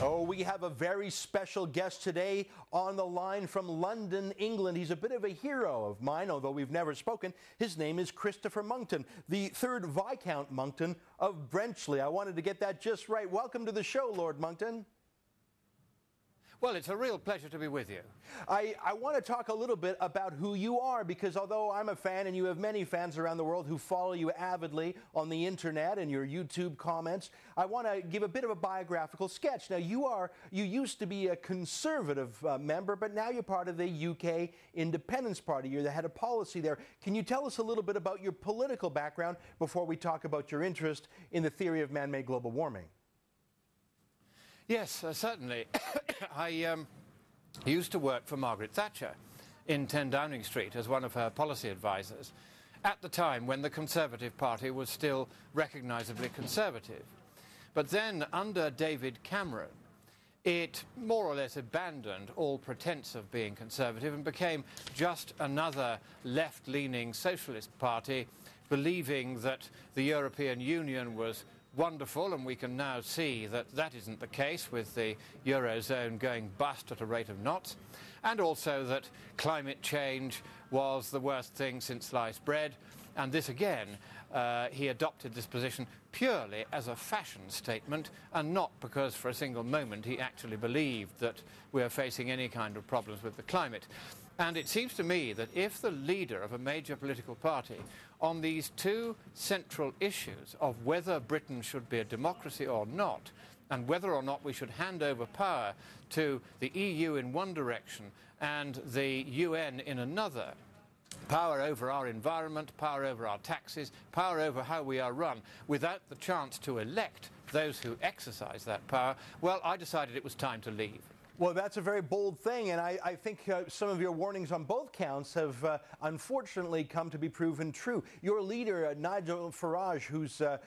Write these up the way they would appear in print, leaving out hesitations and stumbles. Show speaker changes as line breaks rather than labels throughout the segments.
Oh, we have a very special guest today on the line from London, England. He's a bit of a hero of mine, although we've never spoken. His name is Christopher Monckton, the third Viscount Monckton of Brenchley. I wanted to get that just right. Welcome to the show, Lord Monckton.
Well, it's a real pleasure to be with you.
I want to talk a little bit about who you are, because although I'm a fan and you have many fans around the world who follow you avidly on the internet and your YouTube comments, I want to give a bit of a biographical sketch. Now, you used to be a Conservative member, but now you're part of the UK Independence Party. You're the head of policy there. Can you tell us a little bit about your political background before we talk about your interest in the theory of man-made global warming?
Yes, certainly. I used to work for Margaret Thatcher in 10 Downing Street as one of her policy advisors at the time when the Conservative Party was still recognisably conservative. But then, under David Cameron, it more or less abandoned all pretence of being conservative and became just another left-leaning socialist party, believing that the European Union was wonderful, and we can now see that that isn't the case, with the Eurozone going bust at a rate of knots, and also that climate change was the worst thing since sliced bread. And this again, he adopted this position purely as a fashion statement, and not because for a single moment he actually believed that we are facing any kind of problems with the climate. And it seems to me that if the leader of a major political party on these two central issues of whether Britain should be a democracy or not, and whether or not we should hand over power to the EU in one direction and the UN in another, power over our environment, power over our taxes, power over how we are run, without the chance to elect those who exercise that power, well, I decided it was time to leave.
Well, that's a very bold thing, and I think some of your warnings on both counts have unfortunately come to be proven true. Your leader, Nigel Farage, who's a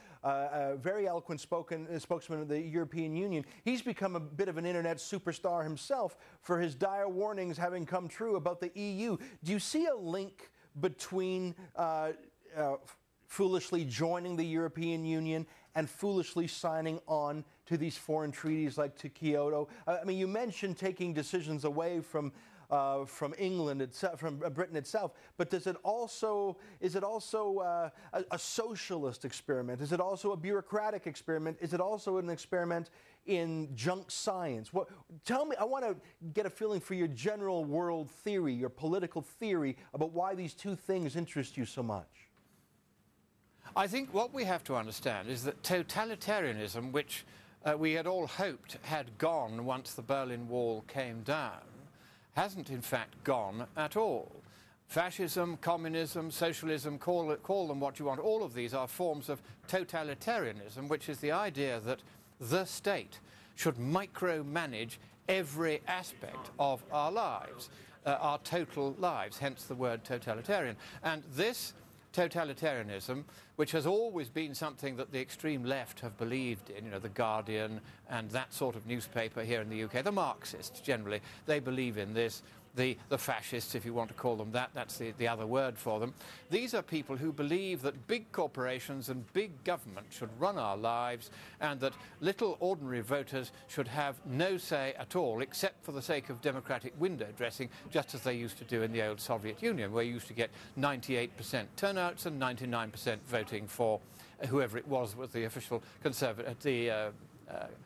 very eloquent spokesman of the European Union, he's become a bit of an internet superstar himself for his dire warnings having come true about the EU. Do you see a link between foolishly joining the European Union and foolishly signing on to these foreign treaties like to Kyoto? I mean, you mentioned taking decisions away from England itself, from Britain itself, but is it also a socialist experiment? Is it also a bureaucratic experiment? Is it also an experiment in junk science? Tell me, I want to get a feeling for your general world theory, your political theory about why these two things interest you so much.
I think what we have to understand is that totalitarianism, which we had all hoped had gone once the Berlin Wall came down, hasn't in fact gone at all. Fascism, communism, socialism, call them what you want, all of these are forms of totalitarianism, which is the idea that the state should micromanage every aspect of our lives, our total lives, hence the word totalitarian. And this totalitarianism, which has always been something that the extreme left have believed in, you know, The Guardian and that sort of newspaper here in the UK, the Marxists generally, they believe in this. The fascists, if you want to call them that, that's the other word for them. These are people who believe that big corporations and big government should run our lives, and that little ordinary voters should have no say at all, except for the sake of democratic window dressing, just as they used to do in the old Soviet Union, where you used to get 98% turnouts and 99% voting for whoever it was the official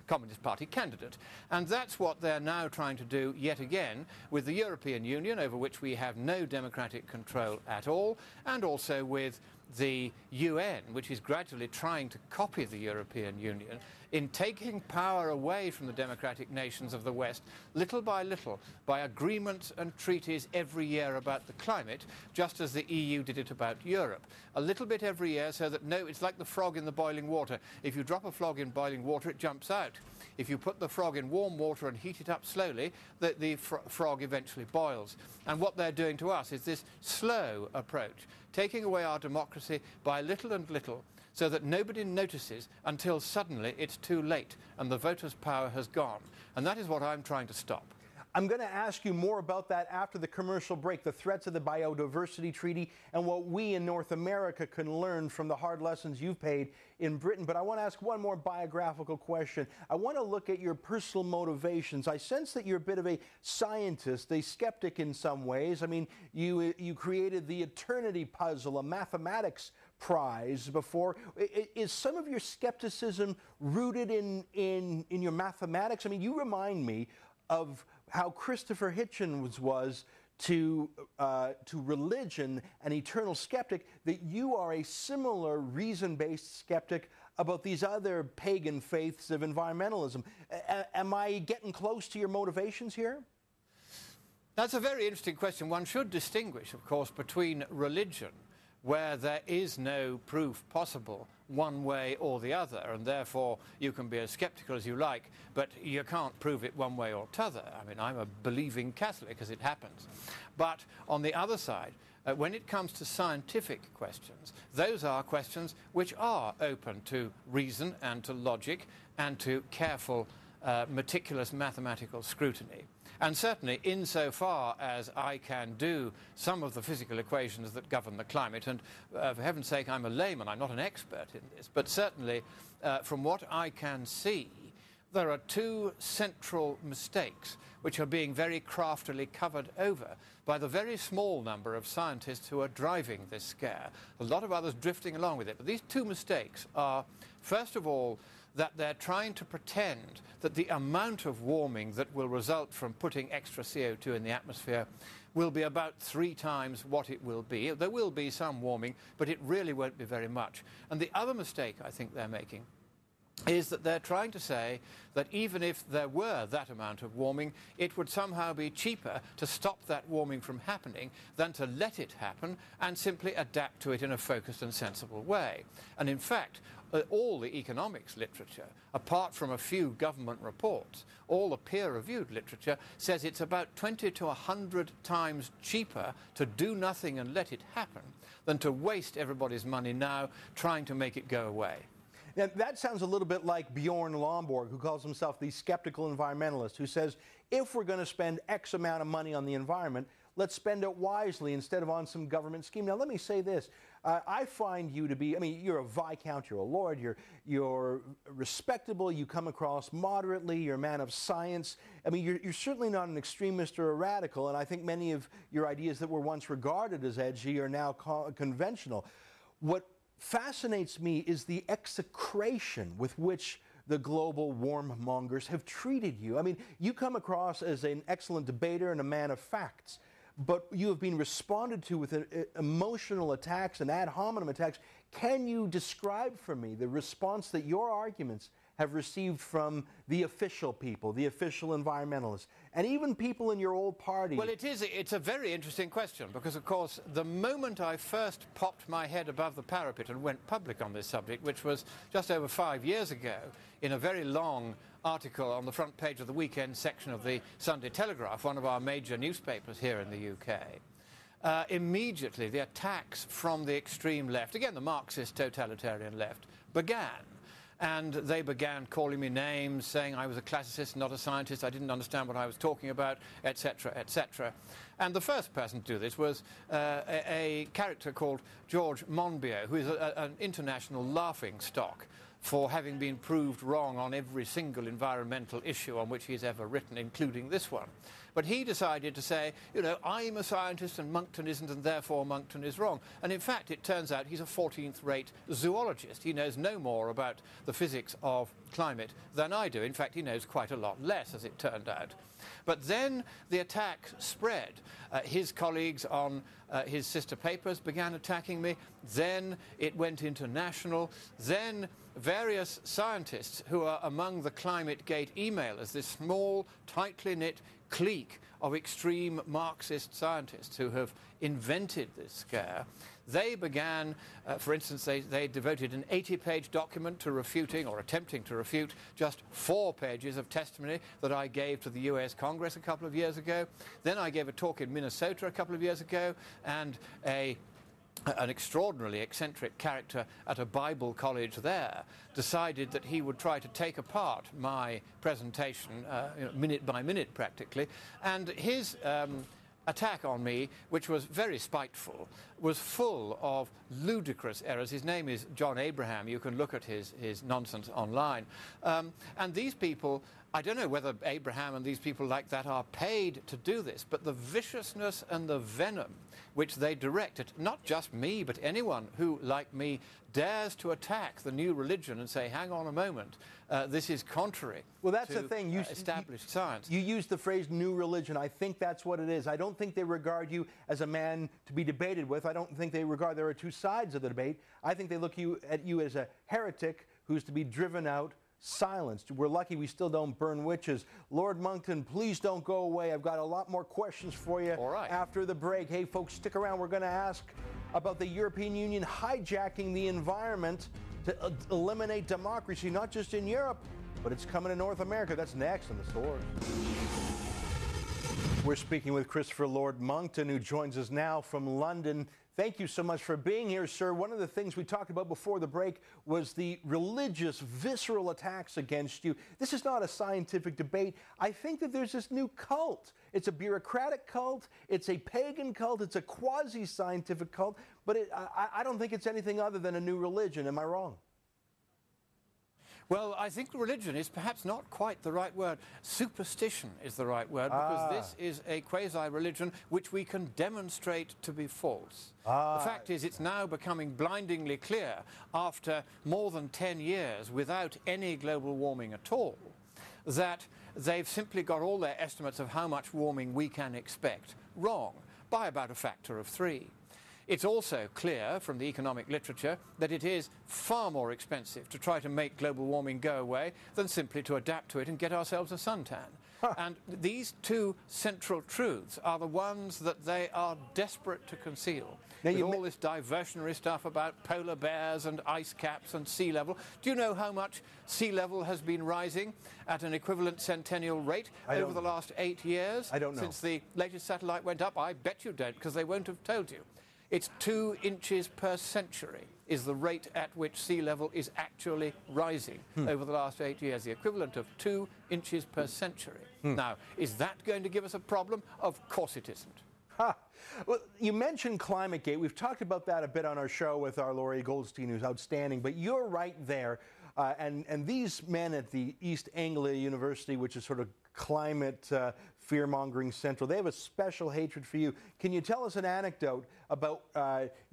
Communist Party candidate. And that's what they're now trying to do yet again with the European Union, over which we have no democratic control at all, and also with the UN, which is gradually trying to copy the European Union in taking power away from the democratic nations of the West, little by little, by agreements and treaties every year about the climate, just as the EU did it about Europe. A little bit every year, so that it's like the frog in the boiling water. If you drop a frog in boiling water, it jumps out. If you put the frog in warm water and heat it up slowly, the frog eventually boils. And what they're doing to us is this slow approach, taking away our democracy by little and little, so that nobody notices until suddenly it's too late and the voters' power has gone. And that is what I'm trying to stop.
I'm going to ask you more about that after the commercial break, the threats of the Biodiversity Treaty and what we in North America can learn from the hard lessons you've paid in Britain. But I want to ask one more biographical question. I want to look at your personal motivations. I sense that you're a bit of a scientist, a skeptic in some ways. I mean, you created the Eternity Puzzle, a mathematics prize before. Is some of your skepticism rooted in your mathematics? I mean, you remind me of how Christopher Hitchens was to religion, an eternal skeptic, that you are a similar reason-based skeptic about these other pagan faiths of environmentalism. Am I getting close to your motivations here?
That's a very interesting question. One should distinguish, of course, between religion, where there is no proof possible one way or the other, and therefore you can be as sceptical as you like, but you can't prove it one way or t'other. I mean, I'm a believing Catholic, as it happens. But on the other side, when it comes to scientific questions, those are questions which are open to reason and to logic and to careful, meticulous mathematical scrutiny. And certainly, insofar as I can do some of the physical equations that govern the climate, and for heaven's sake, I'm a layman, I'm not an expert in this, but certainly, from what I can see, there are two central mistakes which are being very craftily covered over by the very small number of scientists who are driving this scare. A lot of others drifting along with it. But these two mistakes are, first of all, that they're trying to pretend that the amount of warming that will result from putting extra CO2 in the atmosphere will be about 3 times what it will be. There will be some warming, but it really won't be very much. And the other mistake I think they're making is that they're trying to say that even if there were that amount of warming, it would somehow be cheaper to stop that warming from happening than to let it happen and simply adapt to it in a focused and sensible way. And in fact, all the economics literature, apart from a few government reports, all the peer-reviewed literature says it's about 20 to 100 times cheaper to do nothing and let it happen than to waste everybody's money now trying to make it go away.
Now, that sounds a little bit like Bjorn Lomborg, who calls himself the skeptical environmentalist, who says, if we're going to spend X amount of money on the environment, let's spend it wisely instead of on some government scheme. Now, let me say this. I find you to be, I mean, you're a Viscount, you're a Lord, you're respectable, you come across moderately, you're a man of science. I mean, you're certainly not an extremist or a radical, and I think many of your ideas that were once regarded as edgy are now conventional. What fascinates me is the execration with which the global warmongers have treated you. I mean, you come across as an excellent debater and a man of facts, but you have been responded to with emotional attacks and ad hominem attacks. Can you describe for me the response that your arguments have received from the official people, the official environmentalists, and even people in your old party?
Well, it's a very interesting question, because, of course, the moment I first popped my head above the parapet and went public on this subject, which was just over 5 years ago, in a very long article on the front page of the weekend section of the Sunday Telegraph, one of our major newspapers here in the UK, immediately the attacks from the extreme left, again the Marxist totalitarian left, began. And they began calling me names, saying I was a classicist, not a scientist, I didn't understand what I was talking about, etc., etc. And the first person to do this was a character called George Monbiot, who is an international laughingstock for having been proved wrong on every single environmental issue on which he's ever written, including this one. But he decided to say, you know, I'm a scientist and Monckton isn't, and therefore Monckton is wrong. And in fact, it turns out he's a 14th-rate zoologist. He knows no more about the physics of climate than I do. In fact, he knows quite a lot less, as it turned out. But then the attack spread. His colleagues on his sister papers began attacking me. Then it went international. Then various scientists who are among the ClimateGate emailers, this small, tightly knit clique of extreme Marxist scientists who have invented this scare, they began, for instance, they devoted an 80-page document to refuting, or attempting to refute, just 4 pages of testimony that I gave to the US Congress a couple of years ago. Then I gave a talk in Minnesota a couple of years ago, and a an extraordinarily eccentric character at a Bible college there, decided that he would try to take apart my presentation, minute by minute practically, and his attack on me, which was very spiteful, was full of ludicrous errors. His name is John Abraham. You can look at his nonsense online. And these people, I don't know whether Abraham and these people like that are paid to do this, but the viciousness and the venom which they direct at not just me, but anyone who, like me, dares to attack the new religion and say, hang on a moment, this is contrary
that's
to
the thing.
established science.
You use the phrase new religion. I think that's what it is. I don't think they regard you as a man to be debated with. I don't think they regard there are two sides of the debate. I think they look at you as a heretic who's to be driven out, silenced. We're lucky we still don't burn witches. Lord Monckton, please don't go away. I've got a lot more questions for you after the break. Hey, folks, stick around. We're going to ask about the European Union hijacking the environment to eliminate democracy, not just in Europe, but it's coming to North America. That's next on The Source. We're speaking with Christopher Lord Monckton, who joins us now from London. Thank you so much for being here, sir. One of the things we talked about before the break was the religious, visceral attacks against you. This is not a scientific debate. I think that there's this new cult. It's a bureaucratic cult. It's a pagan cult. It's a quasi-scientific cult. But I don't think it's anything other than a new religion. Am I wrong?
Well, I think religion is perhaps not quite the right word. Superstition is the right word, because this is a quasi-religion which we can demonstrate to be false. The fact is, it's now becoming blindingly clear, after more than 10 years without any global warming at all, that they've simply got all their estimates of how much warming we can expect wrong by about a factor of 3. It's also clear from the economic literature that it is far more expensive to try to make global warming go away than simply to adapt to it and get ourselves a suntan. And these two central truths are the ones that they are desperate to conceal. Now, with all this diversionary stuff about polar bears and ice caps and sea level. Do you know how much sea level has been rising at an equivalent centennial rate over the last 8 years?
I don't know.
Since the latest satellite went up? I bet you don't, because they won't have told you. It's 2 inches per century is the rate at which sea level is actually rising over the last 8 years, the equivalent of 2 inches per century. Now, is that going to give us a problem? Of course it isn't.
Well, you mentioned ClimateGate. We've talked about that a bit on our show with our Laurie Goldstein, who's outstanding, but you're right there. And these men at the East Anglia University, which is sort of climate fear-mongering central, they have a special hatred for you. Can you tell us an anecdote about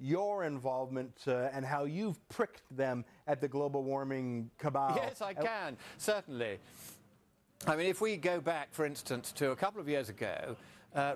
your involvement and how you've pricked them at the global warming cabal?
Yes, I can, certainly. I mean, if we go back, for instance, to a couple of years ago,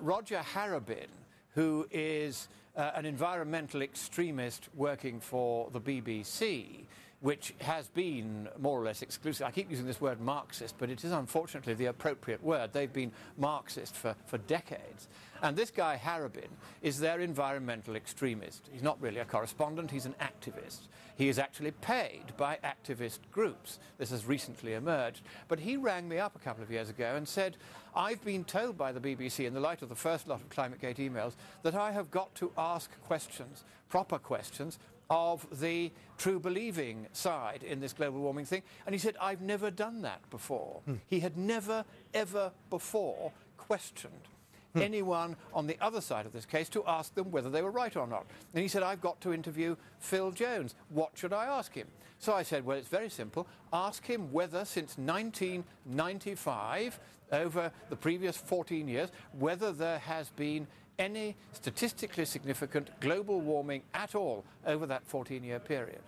Roger Harrabin, who is an environmental extremist working for the BBC, which has been more or less exclusive. I keep using this word Marxist, but it is unfortunately the appropriate word. They've been Marxist for decades. And this guy, Harrabin, is their environmental extremist. He's not really a correspondent, he's an activist. He is actually paid by activist groups. This has recently emerged. But he rang me up a couple of years ago and said, I've been told by the BBC, in the light of the first lot of ClimateGate emails, that I have got to ask questions, proper questions, of the true believing side in this global warming thing. And he said, I've never done that before. He had never, ever before questioned anyone on the other side of this case to ask them whether they were right or not. And he said, I've got to interview Phil Jones. What should I ask him? So I said, well, it's very simple. Ask him whether since 1995, over the previous 14 years, whether there has been any statistically significant global warming at all over that 14-year period.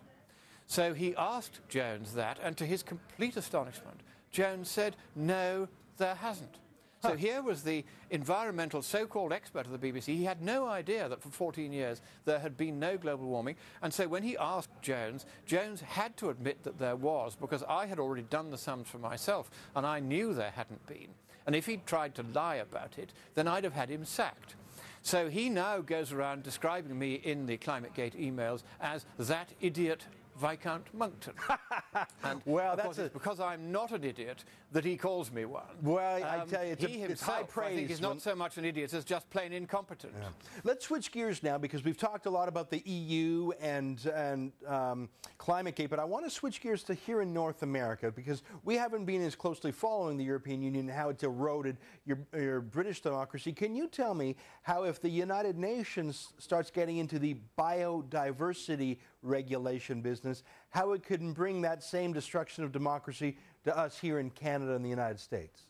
So he asked Jones that, and to his complete astonishment, Jones said, no, there hasn't. So here was the environmental so-called expert of the BBC. He had no idea that for 14 years there had been no global warming. And so when he asked Jones, Jones had to admit that there was, because I had already done the sums for myself, and I knew there hadn't been. And if he'd tried to lie about it, then I'd have had him sacked. So he now goes around describing me in the ClimateGate emails as that idiot Viscount Monckton. And
well,
of
that's
course, it's because I'm not an idiot that he calls me one.
Well, I tell you,
he
it's high praise.
I think he's not so much an idiot as just plain incompetent.
Yeah. Let's switch gears now, because we've talked a lot about the EU and ClimateGate, but I want to switch gears to here in North America, because we haven't been as closely following the European Union and how it's eroded your British democracy. Can you tell me how, if the United Nations starts getting into the biodiversity regulation business, how it could bring that same destruction of democracy to us here in Canada and the United States?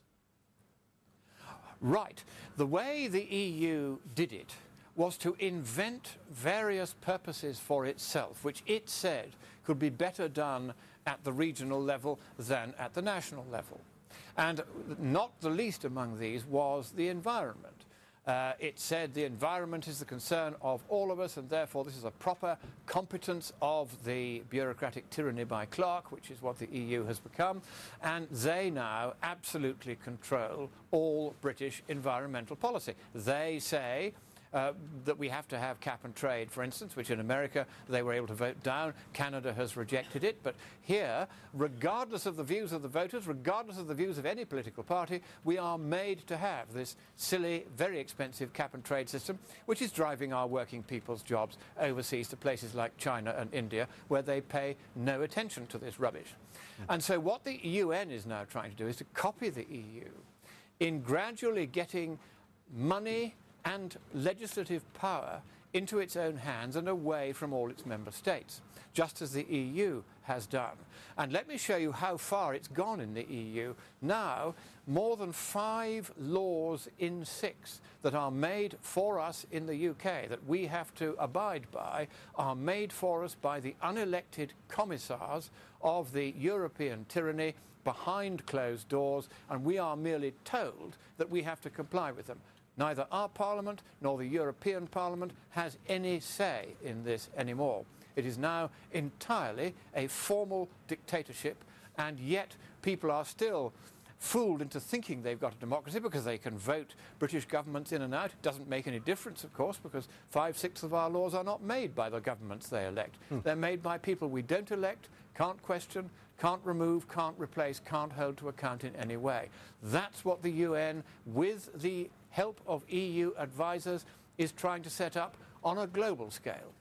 Right. The way the EU did it was to invent various purposes for itself, which it said could be better done at the regional level than at the national level. And not the least among these was the environment. It said the environment is the concern of all of us, and therefore this is a proper competence of the bureaucratic tyranny by Clark, which is what the EU has become, and they now absolutely control all British environmental policy. They say that we have to have cap and trade, for instance, which in America they were able to vote down. Canada has rejected it. But here, regardless of the views of the voters, regardless of the views of any political party, we are made to have this silly, very expensive cap and trade system, which is driving our working people's jobs overseas to places like China and India, where they pay no attention to this rubbish. And so what the UN is now trying to do is to copy the EU in gradually getting money and legislative power into its own hands and away from all its member states, just as the EU has done. And let me show you how far it's gone in the EU. Now, more than 5 laws in 6 that are made for us in the UK, that we have to abide by, are made for us by the unelected commissars of the European tyranny behind closed doors, and we are merely told that we have to comply with them. Neither our Parliament nor the European Parliament has any say in this anymore. It is now entirely a formal dictatorship, and yet people are still fooled into thinking they've got a democracy because they can vote British governments in and out. It doesn't make any difference, of course, because 5/6 of our laws are not made by the governments they elect. They're made by people we don't elect, can't question, can't remove, can't replace, can't hold to account in any way. That's what the UN, with the help of EU advisors, is trying to set up on a global scale.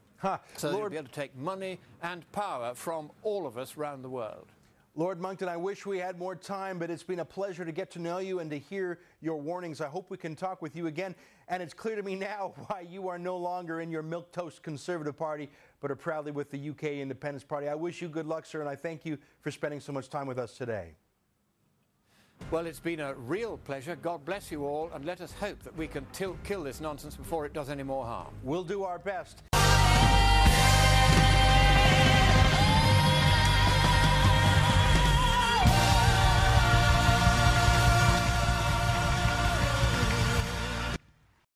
So they'll be able to take money and power from all of us around the world.
Lord Monckton, I wish we had more time, but it's been a pleasure to get to know you and to hear your warnings. I hope we can talk with you again. And it's clear to me now why you are no longer in your milquetoast Conservative Party, but are proudly with the UK Independence Party. I wish you good luck, sir, and I thank you for spending so much time with us today.
Well, it's been a real pleasure. God bless you all, and let us hope that we can kill this nonsense before it does any more harm.
We'll do our best.